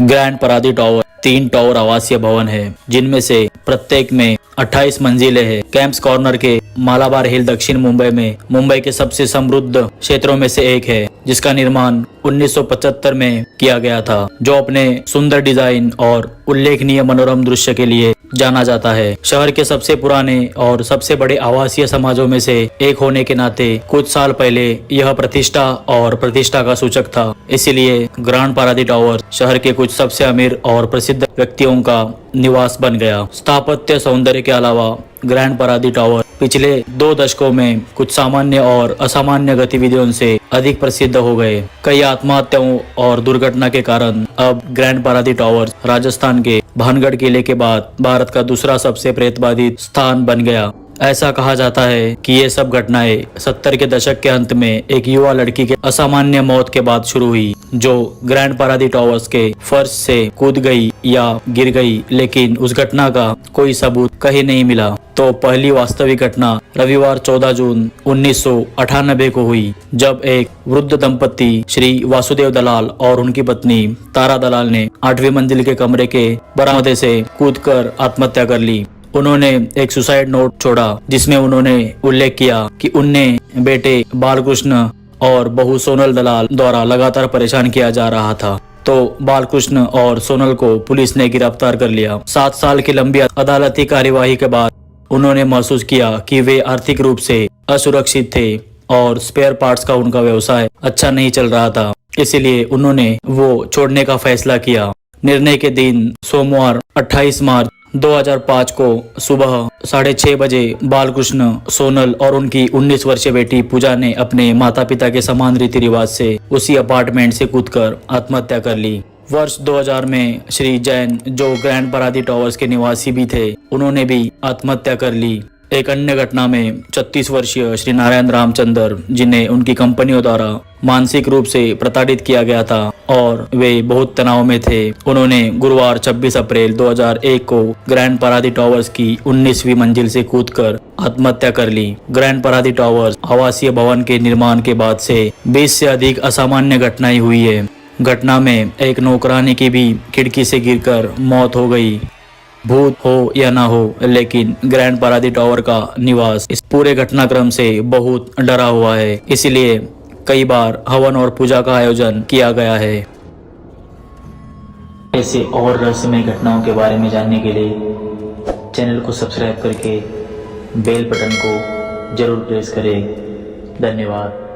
Grand परादी tower 3 tower आवासीय भवन है, जिनमें से प्रत्येक में 28 मंजिलें हैं। कैंप्स कॉर्नर के मालाबार हिल दक्षिण मुंबई में मुंबई के सबसे समृद्ध क्षेत्रों में से एक है, जिसका निर्माण 1975 में किया गया था, जो अपने सुंदर डिजाइन और उल्लेखनीय मनोरम दृश्य के लिए जाना जाता है। शहर के सबसे पुराने और सबसे बड़े आवासीय समाजों में से एक होने के नाते कुछ साल पहले यह प्रतिष्ठा का सूचक था। इसीलिए ग्रैंड परादी टावर शहर के कुछ सबसे अमीर और प्रसिद्ध व्यक्तियों का निवास बन गया। स्थापत्य सौंदर्य के अलावा ग्रैंड परादी टावर पिछले 2 दशकों में कुछ सामान्य और असामान्य गतिविधियों से अधिक प्रसिद्ध हो गए। कई आत्महत्याओं और दुर्घटना के कारण अब ग्रैंड परादी टावर राजस्थान के भानगढ़ किले के बाद भारत का दूसरा सबसे प्रेतबाधित स्थान बन गया। ऐसा कहा जाता है कि ये सब घटनाएं 70 के दशक के अंत में एक युवा लड़की के असामान्य मौत के बाद शुरू हुई, जो ग्रैंड परादी टावर्स के फर्श से कूद गई या गिर गई, लेकिन उस घटना का कोई सबूत कहीं नहीं मिला। तो पहली वास्तविक घटना रविवार 14 जून 1998 को हुई, जब एक वृद्ध दंपत्ति श्री वासुदेव दलाल और उनकी पत्नी तारा दलाल ने 8वीं मंजिल के कमरे के बरामदे से कूदकर आत्महत्या कर ली। उन्होंने एक सुसाइड नोट छोड़ा, जिसमें उन्होंने उल्लेख किया कि उन्हें बेटे बालकृष्ण और बहू सोनल दलाल द्वारा लगातार परेशान किया जा रहा था। तो बालकृष्ण और सोनल को पुलिस ने गिरफ्तार कर लिया। 7 साल की लंबी अदालती कार्यवाही के बाद उन्होंने महसूस किया कि वे आर्थिक रूप से असुरक्षित थे और स्पेयर पार्ट्स का उनका व्यवसाय अच्छा नहीं चल रहा था। इसलिए उन्होंने वो छोड़ने का फैसला किया। निर्णय के दिन सोमवार 28 मार्च 2005 को सुबह 6:30 बजे बालकृष्ण, सोनल और उनकी 19 वर्षीय बेटी पूजा ने अपने माता पिता के समान रीति रिवाज से उसी अपार्टमेंट से कूदकर आत्महत्या कर ली। वर्ष 2000 में श्री जैन, जो ग्रैंड परादी टावर्स के निवासी भी थे, उन्होंने भी आत्महत्या कर ली। एक अन्य घटना में 36 वर्षीय श्री नारायण रामचंद्र, जिन्हें उनकी कंपनियों द्वारा मानसिक रूप से प्रताड़ित किया गया था और वे बहुत तनाव में थे, उन्होंने गुरुवार 26 अप्रैल 2001 को ग्रैंड परादी टावर्स की 19वीं मंजिल से कूदकर आत्महत्या कर ली। ग्रैंड परादी टावर्स आवासीय भवन के निर्माण के बाद से 20 से अधिक असामान्य घटनाएं हुई है। घटना में एक नौकरानी की भी खिड़की से गिरकर मौत हो गई। भूत हो या ना हो, लेकिन ग्रैंड परादी टावर का निवास इस पूरे घटनाक्रम से बहुत डरा हुआ है। इसलिए कई बार हवन और पूजा का आयोजन किया गया है। ऐसे और रहस्यमय घटनाओं के बारे में जानने के लिए चैनल को सब्सक्राइब करके बेल बटन को जरूर प्रेस करें। धन्यवाद।